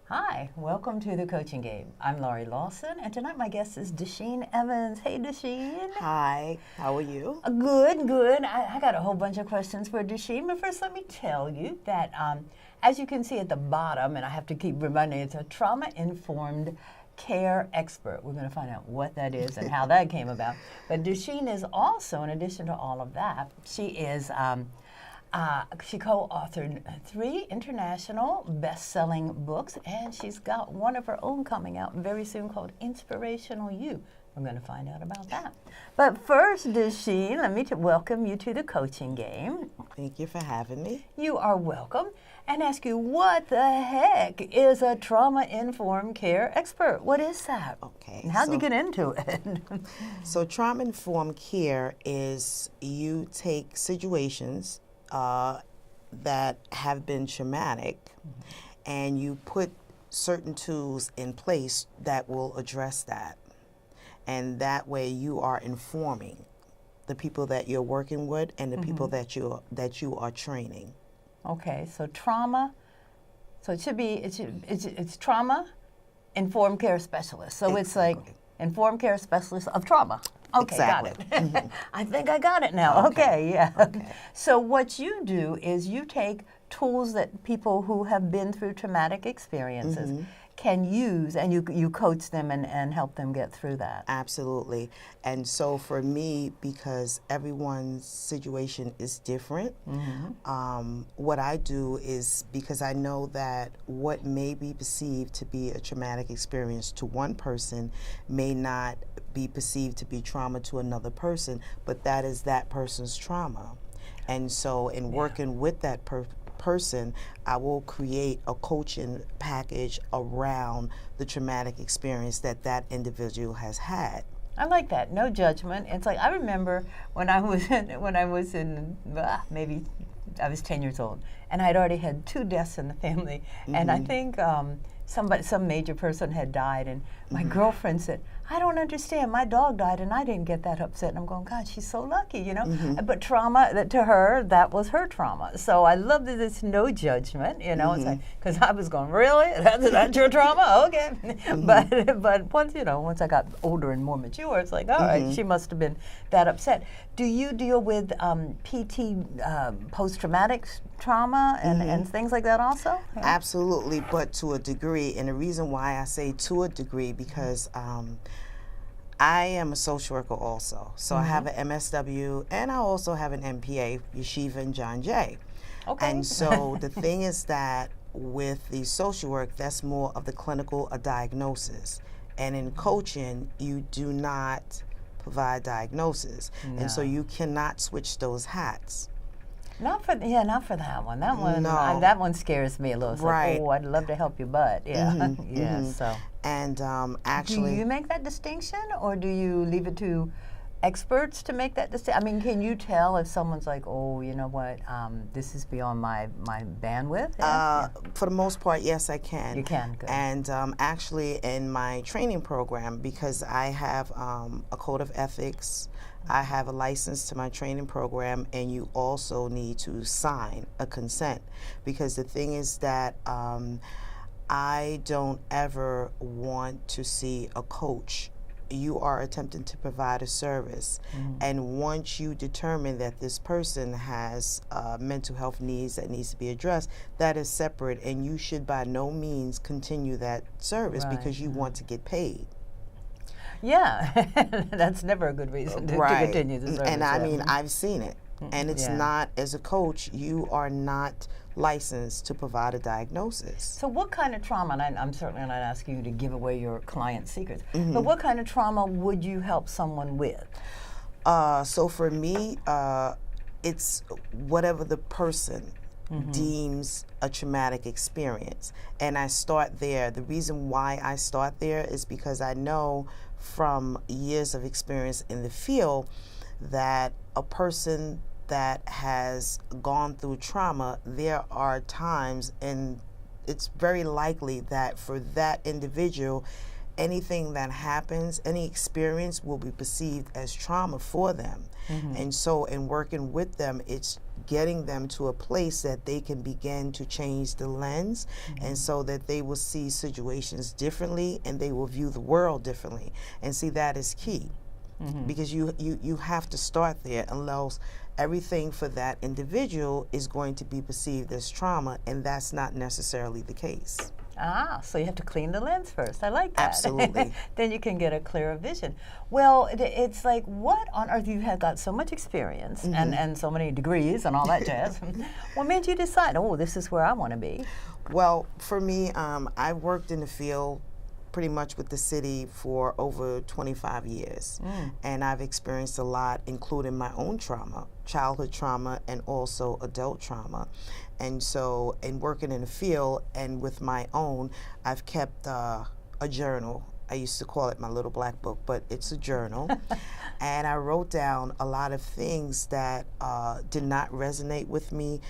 Hi, welcome to the Coaching Game. I'm Laurie Lawson, and tonight my guest is Desheen Evans. Hey, Desheen. Hi, how are you? Good. I got a whole bunch of questions for Desheen, but first let me tell you that as you can see at the bottom, and I have to keep reminding you, it's a trauma-informed care expert. We're going to find out what that is and how that came about. But Desheen is also, in addition to all of that, she co-authored 3 international best-selling books, and she's got one of her own coming out very soon called Inspirational You. We're going to find out about that. But first, Desheen, let me welcome you to the Coaching Game. Thank you for having me. You are welcome. And ask you, what the heck is a trauma-informed care expert? What is that? Okay. And how'd you get into it? So trauma-informed care is you take situations that have been traumatic, and you put certain tools in place that will address that. And that way you are informing the people that you're working with and the people that you are training. Okay, so trauma, so it should be, it's trauma informed care specialist. So it's like informed care specialist of trauma. Okay, exactly. Got it. I think I got it now. Okay, yeah. Okay. So what you do is you take tools that people who have been through traumatic experiences can use, and you coach them and help them get through that. Absolutely. And so for me, because everyone's situation is different, what I do is, because I know that what may be perceived to be a traumatic experience to one person may not be perceived to be trauma to another person, but that is that person's trauma. And so in working with that person, I will create a coaching package around the traumatic experience that that individual has had. I like that. No judgment. It's like I remember when I was maybe I was 10 years old, and I'd already had 2 deaths in the family, and I think some major person had died, and my girlfriend said, "I don't understand. My dog died, and I didn't get that upset." And I'm going, "God, she's so lucky, you know." But trauma, that to her, that was her trauma. So I love that it's no judgment, you know. It's like, because I was going, "Really? That's your trauma? Okay." But once I got older and more mature, it's like, all right, she must have been that upset. Do you deal with PT, post-traumatic trauma and things like that also? Yeah. Absolutely, but to a degree. And the reason why I say to a degree, because I am a social worker also. So I have an MSW, and I also have an MPA, Yeshiva and John Jay. Okay. And so the thing is that with the social work, that's more of the clinical diagnosis. And in coaching, you do not provide diagnosis. No. And so you cannot switch those hats. Not for that one. That one, No. that one scares me a little. It's Right. like, oh, I'd love to help you, but yeah, yeah. So, And do actually, you make that distinction, or do you leave it to experts to make that distinction? I mean, can you tell if someone's like, oh, you know what, this is beyond my bandwidth? Yeah? for the most part, yes, I can. You can, good. And actually, in my training program, because I have a code of ethics, I have a license to my training program, and you also need to sign a consent. Because the thing is that I don't ever want to see a coach. You are attempting to provide a service, and once you determine that this person has mental health needs that needs to be addressed, that is separate, and you should by no means continue that service because you want to get paid. Yeah, that's never a good reason to continue the service. And I mean, I've seen it, and it's not, as a coach, you are not licensed to provide a diagnosis. So what kind of trauma, and I'm certainly not asking you to give away your client's secrets, but what kind of trauma would you help someone with? So for me, it's whatever the person deems a traumatic experience. And I start there. The reason why I start there is because I know from years of experience in the field that a person that has gone through trauma, there are times, and it's very likely that for that individual, anything that happens, any experience will be perceived as trauma for them. And so in working with them, it's getting them to a place that they can begin to change the lens, and so that they will see situations differently and they will view the world differently. And see, that is key, because you have to start there, unless everything for that individual is going to be perceived as trauma, and that's not necessarily the case. Ah, so you have to clean the lens first. I like that. Absolutely. Then you can get a clearer vision. Well, it's like, what on earth, you have got so much experience and so many degrees and all that jazz. What made you decide, oh, this is where I want to be? Well, for me, I've worked in the field pretty much with the city for over 25 years. And I've experienced a lot, including my own trauma, childhood trauma, and also adult trauma. And so in working in the field and with my own, I've kept a journal. I used to call it my little black book, but it's a journal. And I wrote down a lot of things that did not resonate with me,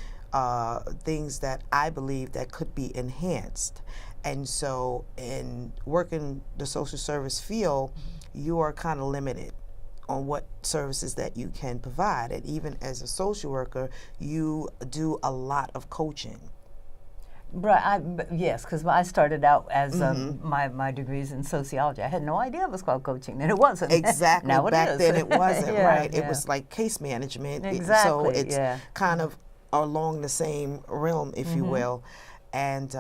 things that I believe that could be enhanced. And so in working the social service field, you are kind of limited on what services that you can provide. And even as a social worker, you do a lot of coaching. Right, yes, because I started out as my degrees in sociology. I had no idea it was called coaching, and it wasn't. Exactly. Now it Back is. then it wasn't, Yeah, right? yeah. It was like case management. Exactly, So it's yeah. kind of along the same realm, if you will. And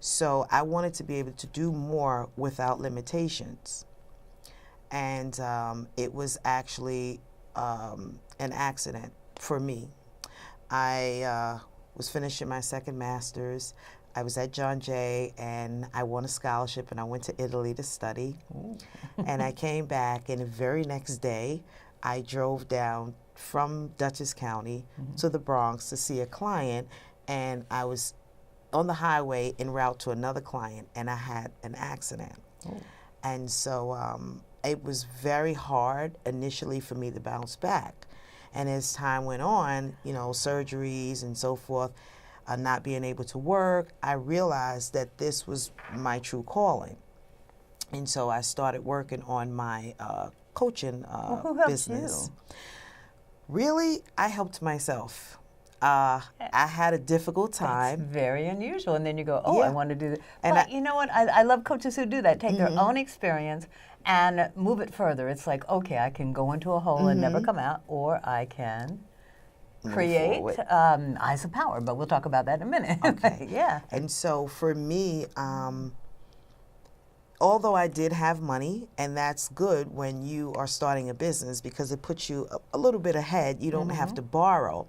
so I wanted to be able to do more without limitations. And it was actually an accident for me. I was finishing my second master's. I was at John Jay, and I won a scholarship, and I went to Italy to study. And I came back, and the very next day, I drove down from Dutchess County to the Bronx to see a client, and I was on the highway en route to another client, and I had an accident. And so it was very hard initially for me to bounce back. And as time went on, you know, surgeries and so forth, not being able to work, I realized that this was my true calling. And so I started working on my coaching who helped business. you? Really, I helped myself. I had a difficult time. It's very unusual. And then you go, oh, Yeah. I want to do that. And But you know what? I love coaches who do that, take their own experience and move it further. It's like, okay, I can go into a hole and never come out, or I can create forward. eyes of power. But we'll talk about that in a minute. Okay. Yeah. And so for me, although I did have money, and that's good when you are starting a business because it puts you a little bit ahead. You don't have to borrow.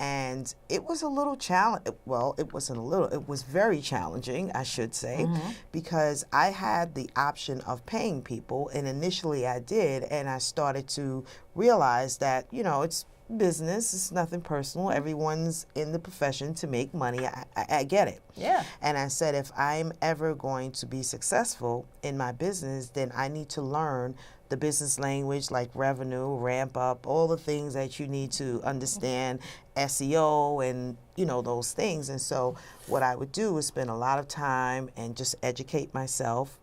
And it was a little challenge. Well, it wasn't a little. It was very challenging, I should say, because I had the option of paying people, and initially I did, and I started to realize that, you know, it's business. It's nothing personal. Everyone's in the profession to make money. I get it. Yeah. And I said, if I'm ever going to be successful in my business, then I need to learn the business language, like revenue, ramp up, all the things that you need to understand, SEO, and, you know, those things. And so what I would do is spend a lot of time and just educate myself.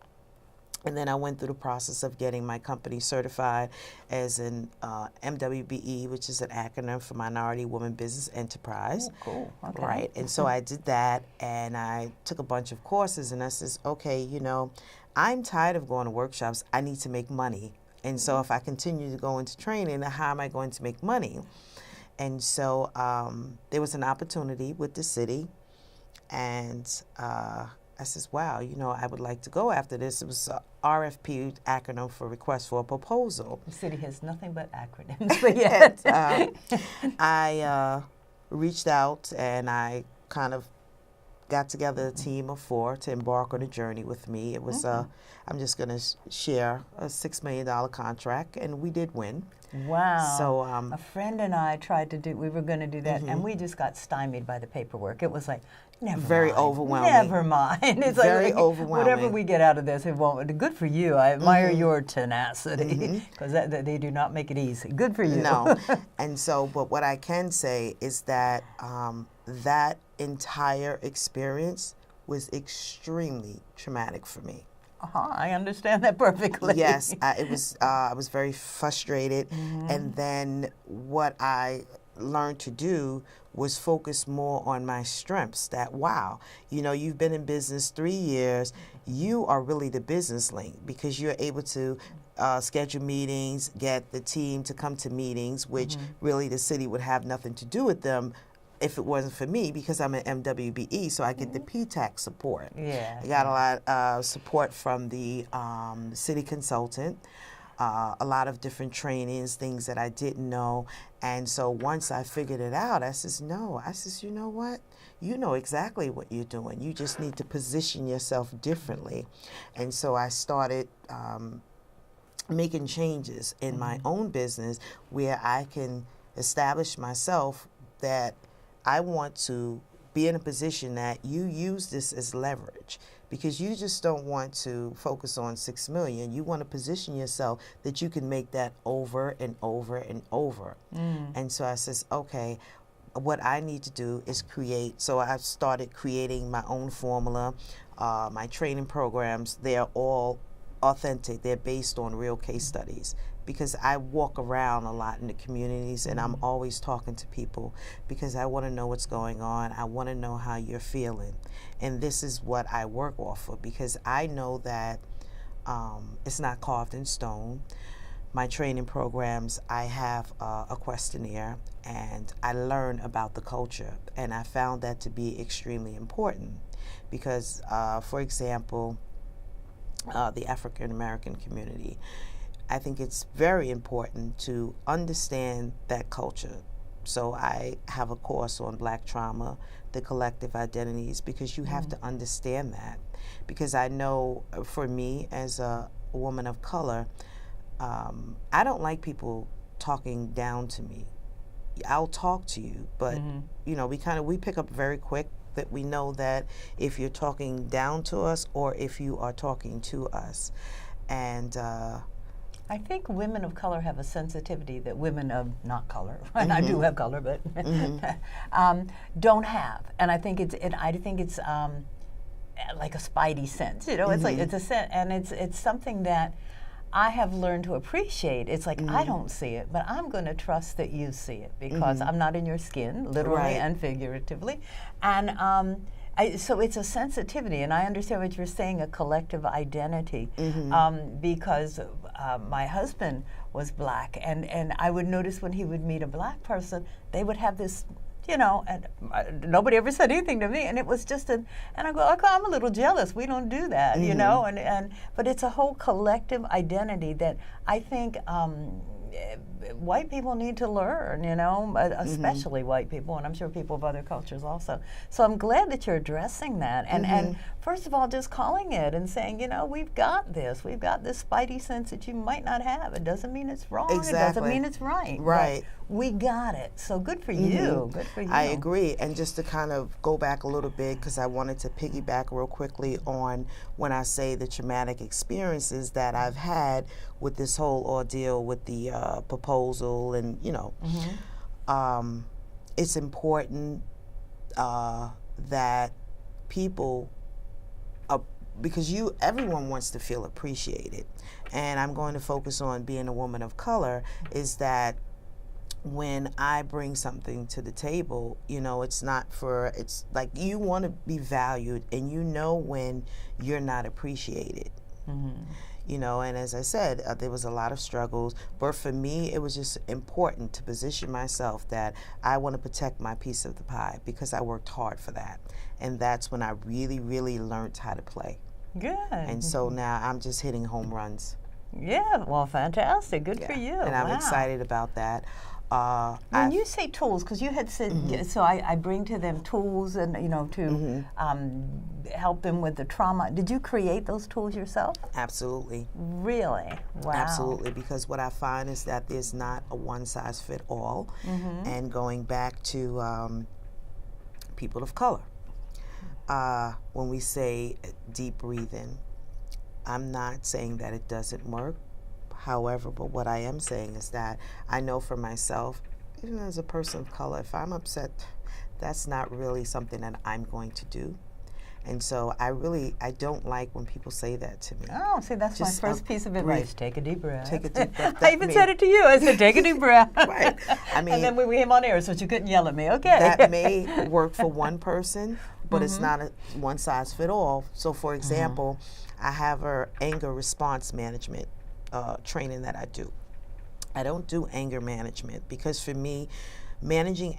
And then I went through the process of getting my company certified as an MWBE, which is an acronym for Minority Woman Business Enterprise. Oh, cool. Okay. Right. And so I did that, and I took a bunch of courses, and I says, okay, you know, I'm tired of going to workshops. I need to make money. And so if I continue to go into training, how am I going to make money? And so there was an opportunity with the city, and I says, wow, you know, I would like to go after this. It was a RFP, acronym for Request for a Proposal. The city has nothing but acronyms, but yes. I reached out, and I kind of got together a team of 4 to embark on a journey with me. It was, I'm just going to share a $6 million contract, and we did win. Wow. So a friend and I tried to do, we were going to do that, and we just got stymied by the paperwork. It was like, never very mind. overwhelming. Never mind. It's Very like, overwhelming. Whatever we get out of this, it won't. Good for you. I admire your tenacity, because they do not make it easy. Good for you. No. And so, but what I can say is that that entire experience was extremely traumatic for me. I understand that perfectly. Yes, I was very frustrated, and then what I learned to do was focus more on my strengths. That wow, you've been in business 3 years, you are really the business link because you're able to schedule meetings, get the team to come to meetings, which really the city would have nothing to do with them if it wasn't for me, because I'm an MWBE, so I get the PTAC support. Yeah. I got a lot of support from the city consultant, a lot of different trainings, things that I didn't know. And so once I figured it out, I says, you know what? You know exactly what you're doing. You just need to position yourself differently. And so I started making changes in my own business where I can establish myself that I want to be in a position that you use this as leverage, because you just don't want to focus on 6 million. You want to position yourself that you can make that over and over and over. And so I says, okay, what I need to do is create. So I started creating my own formula, my training programs. They're all authentic. They're based on real case studies, because I walk around a lot in the communities and I'm always talking to people because I want to know what's going on. I want to know how you're feeling. And this is what I work off of, because I know that it's not carved in stone. My training programs, I have a questionnaire and I learn about the culture, and I found that to be extremely important because, for example, the African American community, I think it's very important to understand that culture. So I have a course on Black trauma, the collective identities, because you have to understand that. Because I know for me as a woman of color, I don't like people talking down to me. I'll talk to you, but we pick up very quick that we know that if you're talking down to us or if you are talking to us. And I think women of color have a sensitivity that women of not color, and I do have color, but don't have. And I think it's like a spidey sense. It's like it's a sense, and it's something that I have learned to appreciate. It's like I don't see it, but I'm going to trust that you see it because I'm not in your skin, literally and figuratively, and. So it's a sensitivity, and I understand what you're saying, a collective identity, because my husband was Black, and I would notice when he would meet a Black person, they would have this, and nobody ever said anything to me, and it was just and I go, okay, I'm a little jealous. We don't do that, but it's a whole collective identity that I think white people need to learn, especially white people, and I'm sure people of other cultures also. So I'm glad that you're addressing that. And first of all, just calling it and saying, we've got this spidey sense that you might not have. It doesn't mean it's wrong. Exactly. It doesn't mean it's right. Right. We got it. So good for you. Good for you. I agree. And just to kind of go back a little bit, because I wanted to piggyback real quickly on when I say the traumatic experiences that I've had with this whole ordeal with the proposal, and it's important that people, because everyone wants to feel appreciated, and I'm going to focus on being a woman of color, is that when I bring something to the table, it's like you want to be valued, and when you're not appreciated. And as I said, there was a lot of struggles, but for me, it was just important to position myself that I want to protect my piece of the pie because I worked hard for that. And that's when I really, really learned how to play. Good. And so now I'm just hitting home runs. Yeah, well, fantastic. Good for you. And I'm excited about that. When you say tools, because you had said, so I bring to them tools and to help them with the trauma. Did you create those tools yourself? Absolutely. Really? Wow. Absolutely, because what I find is that there's not a one-size-fit-all. And going back to people of color, when we say deep breathing, I'm not saying that it doesn't work. However, but what I am saying is that I know for myself, even as a person of color, if I'm upset, that's not really something that I'm going to do. And so I don't like when people say that to me. Oh, see, that's Just my first piece of advice. Take a deep breath. Take a deep breath. I even said it to you. I said, take a deep breath. Right. I mean, and then when we came on air, so you couldn't yell at me. Okay. that may work for one person, but it's not a one size fit all. So, for example, I have a anger response management training that I do. I don't do anger management because for me, managing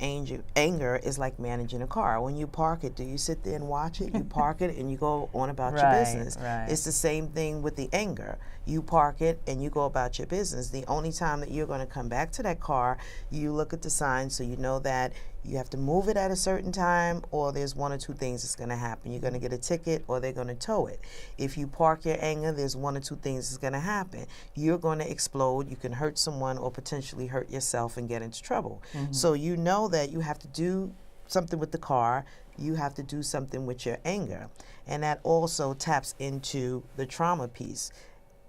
anger is like managing a car. When you park it, do you sit there and watch it? You park it and you go on about your business. Right. It's the same thing with the anger. You park it and you go about your business. The only time that you're going to come back to that car, you look at the sign so you know that you have to move it at a certain time, or there's one or two things that's going to happen. You're going to get a ticket or they're going to tow it. If you park your anger, there's one or two things that's going to happen. You're going to explode. You can hurt someone or potentially hurt yourself and get into trouble. So you know that you have to do something with the car. You have to do something with your anger. And that also taps into the trauma piece.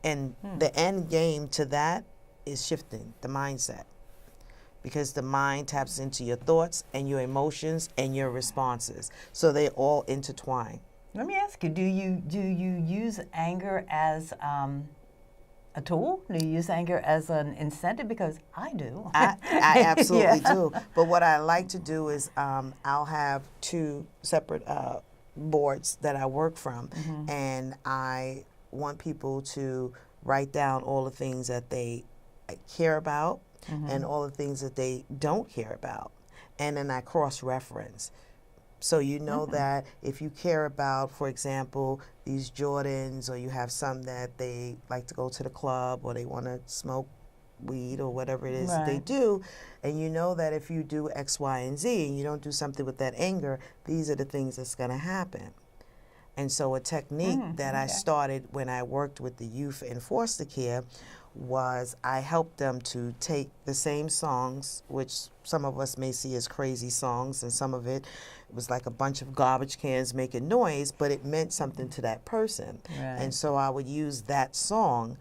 And the end game to that is shifting the mindset. Because the mind taps into your thoughts and your emotions and your responses. So they all intertwine. Let me ask you, do you use anger as a tool? Do you use anger as an incentive? Because I do. I absolutely do. But what I like to do is I'll have two separate boards that I work from. And I want people to write down all the things that they care about and all the things that they don't care about. And then I cross-reference. So you know that if you care about, for example, these Jordans, or you have some that they like to go to the club or they want to smoke weed or whatever it is that they do, and you know that if you do X, Y, and Z and you don't do something with that anger, these are the things that's going to happen. And so a technique that I started when I worked with the youth in foster care was I helped them to take the same songs, which some of us may see as crazy songs, and some of it was like a bunch of garbage cans making noise, but it meant something to that person. And so I would use that song,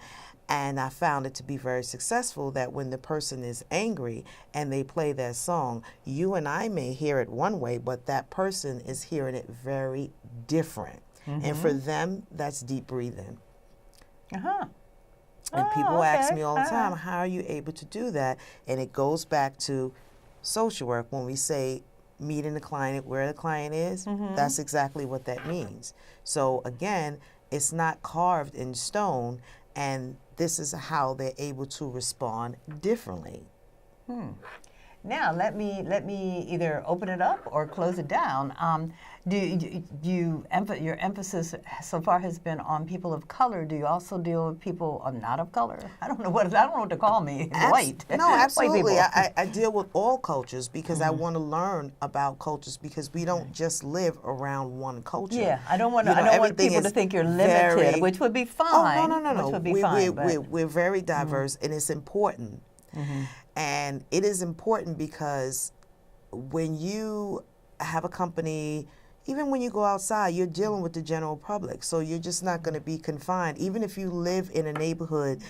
and I found it to be very successful that when the person is angry and they play that song, you and I may hear it one way, but that person is hearing it very different. And for them, that's deep breathing. And people ask me all the time, how are you able to do that? And it goes back to social work. When we say meeting the client where the client is, that's exactly what that means. So again, it's not carved in stone, and this is how they're able to respond differently. Now let me either open it up or close it down. Your emphasis so far has been on people of color. Do you also deal with people not of color? I don't know what to call me. White. No, absolutely. White I deal with all cultures because I want to learn about cultures, because we don't just live around one culture. Yeah, I don't want people to think you're limited, which would be fine. Oh, no. Which would be fine. We're very diverse, and it's important. And it is important because when you have a company, even when you go outside, you're dealing with the general public. So you're just not going to be confined. Even if you live in a neighborhood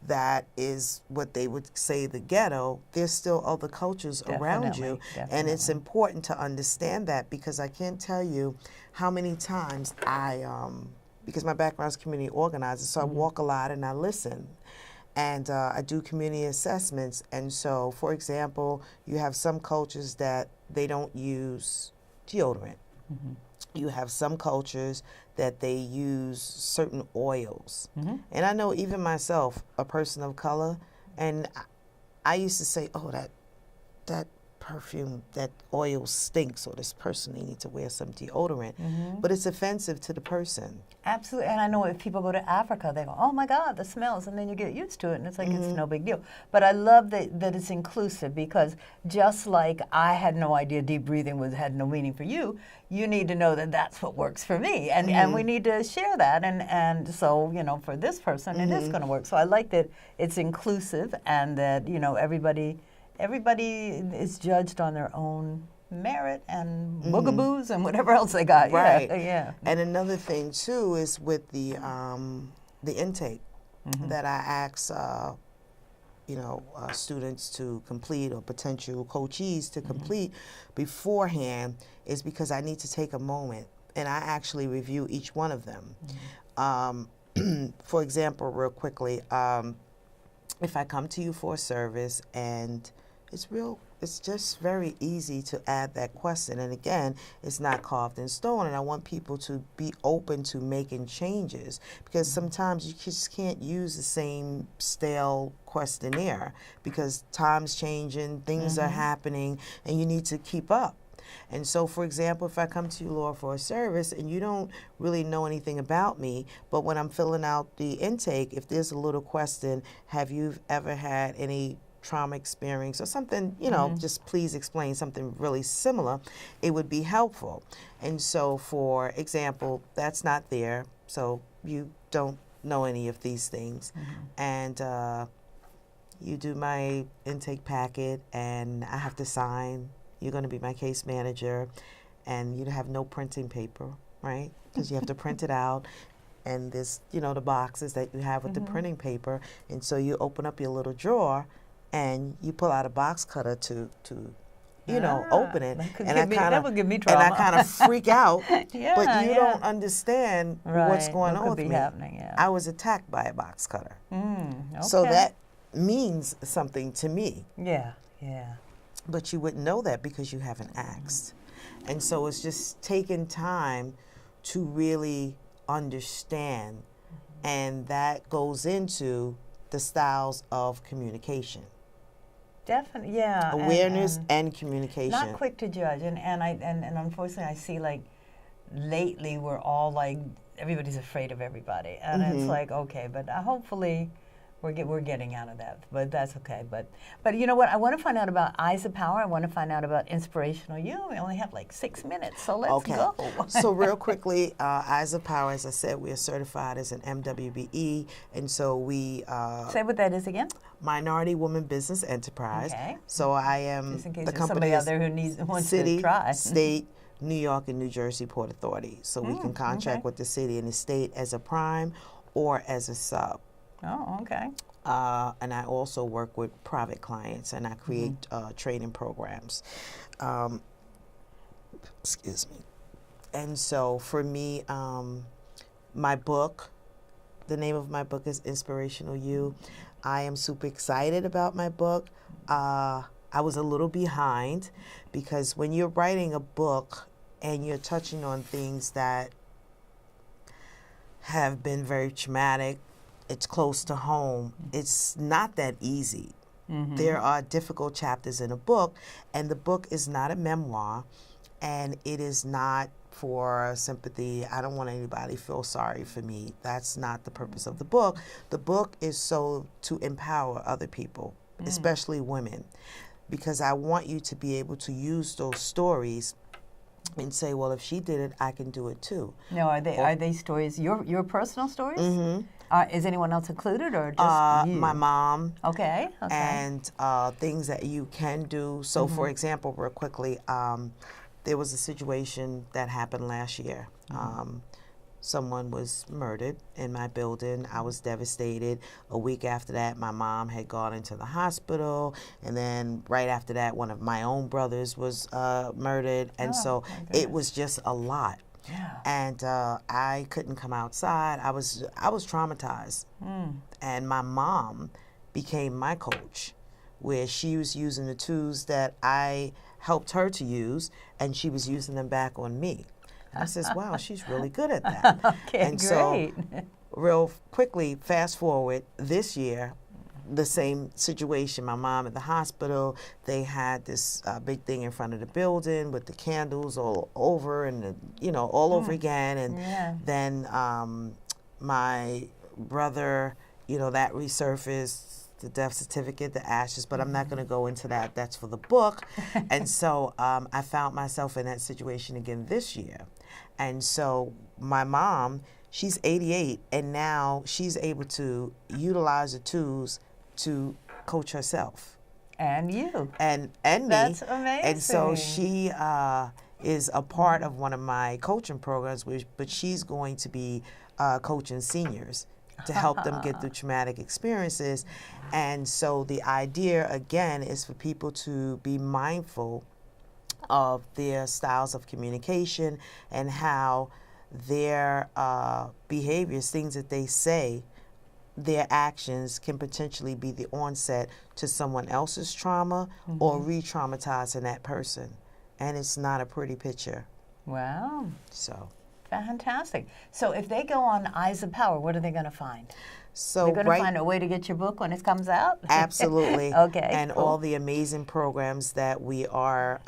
that is what they would say the ghetto, there's still other cultures around you. And it's important to understand that, because I can't tell you how many times because my background is community organizer, so I walk a lot and I listen. And I do community assessments. And so, for example, you have some cultures that they don't use deodorant. You have some cultures that they use certain oils. And I know even myself, a person of color, and I used to say, oh, that perfume, that oil stinks, or this person, they need to wear some deodorant. But it's offensive to the person. Absolutely. And I know if people go to Africa, they go, oh my God, the smells, and then you get used to it, and it's like it's no big deal. But I love that it's inclusive, because just like I had no idea deep breathing had no meaning for you, you need to know that that's what works for me, and we need to share that, and so, you know, for this person, it is going to work. So I like that it's inclusive, and that, you know, everybody is judged on their own merit and boogaboos and whatever else they got. Right. Yeah. And another thing too is with the intake that I ask students to complete, or potential coachees to complete beforehand, is because I need to take a moment and I actually review each one of them. For example, real quickly, if I come to you for a service and it's just very easy to add that question. And again, it's not carved in stone. And I want people to be open to making changes, because sometimes you just can't use the same stale questionnaire because time's changing, things are happening, and you need to keep up. And so, for example, if I come to you, Laura, for a service and you don't really know anything about me, but when I'm filling out the intake, if there's a little question, have you ever had any trauma experience or something, you know, just please explain something really similar, it would be helpful. And so, for example, that's not there, so you don't know any of these things. And you do my intake packet and I have to sign. You're going to be my case manager, and you have no printing paper, right? Because you have to print it out, and there's, you know, the boxes that you have with the printing paper, and so you open up your little drawer, and you pull out a box cutter to you know, open it, that would give me trauma. And I kind of freak out, but you yeah. don't understand what's going on with me. Happening, I was attacked by a box cutter, okay. so that means something to me. Yeah. But you wouldn't know that because you haven't asked. And so it's just taking time to really understand. And that goes into the styles of communication. Definitely, yeah. Awareness and communication. Not quick to judge. And unfortunately, I see, like, lately we're all like, everybody's afraid of everybody. And it's like, okay, but hopefully we're getting out of that, but that's okay. But you know what? I want to find out about Eyes of Power. I want to find out about Inspirational You. We only have like 6 minutes, so let's go. So real quickly, Eyes of Power, as I said, we are certified as an MWBE, and so we... Say what that is again? Minority Woman Business Enterprise. Okay. So I am just in case the there's company somebody out there who wants city, to try. state, New York, and New Jersey Port Authority. So we can contract with the city and the state as a prime or as a sub. Oh, okay. And I also work with private clients, and I create training programs. Excuse me. And so for me, my book, the name of my book is Inspirational You. I am super excited about my book. I was a little behind because when you're writing a book and you're touching on things that have been very traumatic, it's close to home, it's not that easy. There are difficult chapters in a book, and the book is not a memoir, and it is not for sympathy. I don't want anybody to feel sorry for me. That's not the purpose of the book. The book is so to empower other people, especially women, because I want you to be able to use those stories and say, well, if she did it, I can do it too. No, are they stories, your personal stories? Is anyone else included, or just you? My mom. Okay. And things that you can do. So, for example, real quickly, there was a situation that happened last year. Someone was murdered in my building. I was devastated. A week after that, my mom had gone into the hospital, and then right after that, one of my own brothers was murdered, and so it was just a lot. Yeah. And I couldn't come outside. I was traumatized. And my mom became my coach, where she was using the tools that I helped her to use, and she was using them back on me. I says, wow, she's really good at that. Okay, and great. So real quickly, fast forward, this year, the same situation. My mom at the hospital, they had this big thing in front of the building with the candles all over and, all over again. And then my brother, that resurfaced, the death certificate, the ashes, but I'm not going to go into that. That's for the book. And so I found myself in that situation again this year. And so my mom, she's 88, and now she's able to utilize the tools to coach herself. And you. And me. That's amazing. And so she is a part of one of my coaching programs, but she's going to be coaching seniors to help them get through traumatic experiences. And so the idea, again, is for people to be mindful of their styles of communication and how their behaviors, things that they say, their actions can potentially be the onset to someone else's trauma or re-traumatizing that person. And it's not a pretty picture. Wow. So Fantastic. So if they go on Eyes of Power, what are they going to find? So They're going to find a way to get your book when it comes out? Absolutely. Okay, And cool. all the amazing programs that we are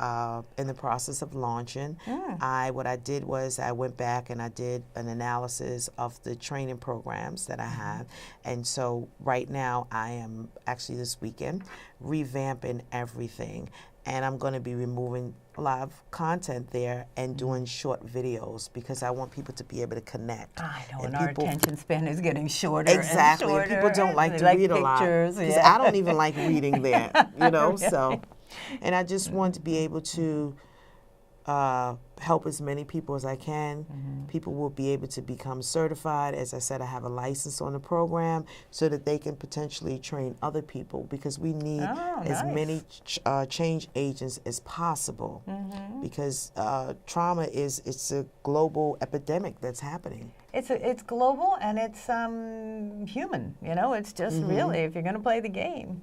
in the process of launching. What I did was I went back and I did an analysis of the training programs that I have. And so right now I am actually this weekend revamping everything. And I'm going to be removing a lot of content there and doing short videos because I want people to be able to connect. I know, and our attention span is getting shorter Exactly. and shorter. People don't like to read a lot. Because I don't even like reading there, you know. Really? So, and I just want to be able to help as many people as I can. People will be able to become certified. As I said, I have a license on the program so that they can potentially train other people because we need as many change agents as possible because trauma it's a global epidemic that's happening. It's global and it's human. You know, it's just really, if you're going to play the game,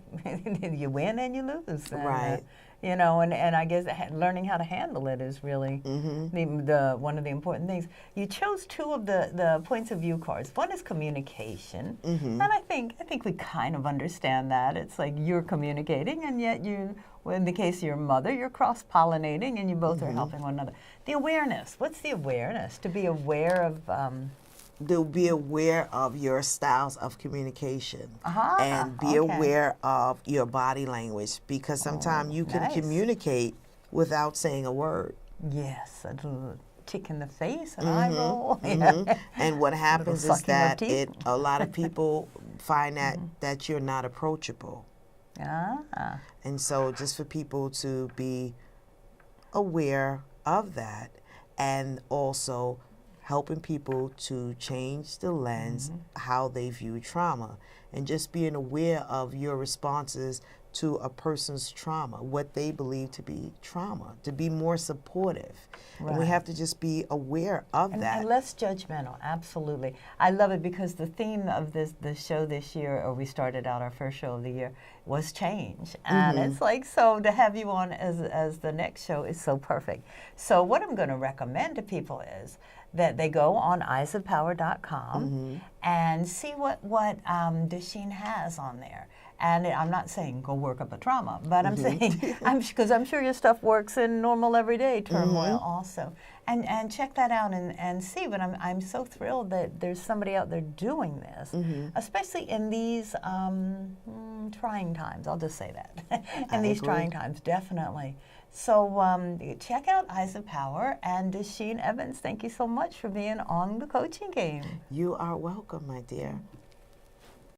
you win and you lose. And, Right. You know, and I guess learning how to handle it is really the one of the important things. You chose two of the points of view cards. One is communication, and I think we kind of understand that. It's like you're communicating, and yet in the case of your mother, you're cross-pollinating, and you both are helping one another. The awareness. What's the awareness? To be aware of. To be aware of your styles of communication and be aware of your body language because sometimes you can communicate without saying a word. Yes, a little tick in the face, an eye roll. And what happens is that a lot of people find that you're not approachable. And so just for people to be aware of that and also helping people to change the lens, how they view trauma, and just being aware of your responses to a person's trauma, what they believe to be trauma, to be more supportive. Right. And we have to just be aware of that. And less judgmental, absolutely. I love it because the theme of the show this year, or we started out our first show of the year, was change. And it's like, so to have you on as the next show is so perfect. So what I'm going to recommend to people is that they go on eyesofpower.com and see what Desheen has on there. And I'm not saying go work up a trauma, but I'm saying, because I'm sure your stuff works in normal everyday turmoil also. And check that out and see. But I'm so thrilled that there's somebody out there doing this, especially in these trying times. I'll just say that. In these trying times, definitely. So check out Eyes of Power. And Desheen Evans, thank you so much for being on the coaching game. You are welcome, my dear.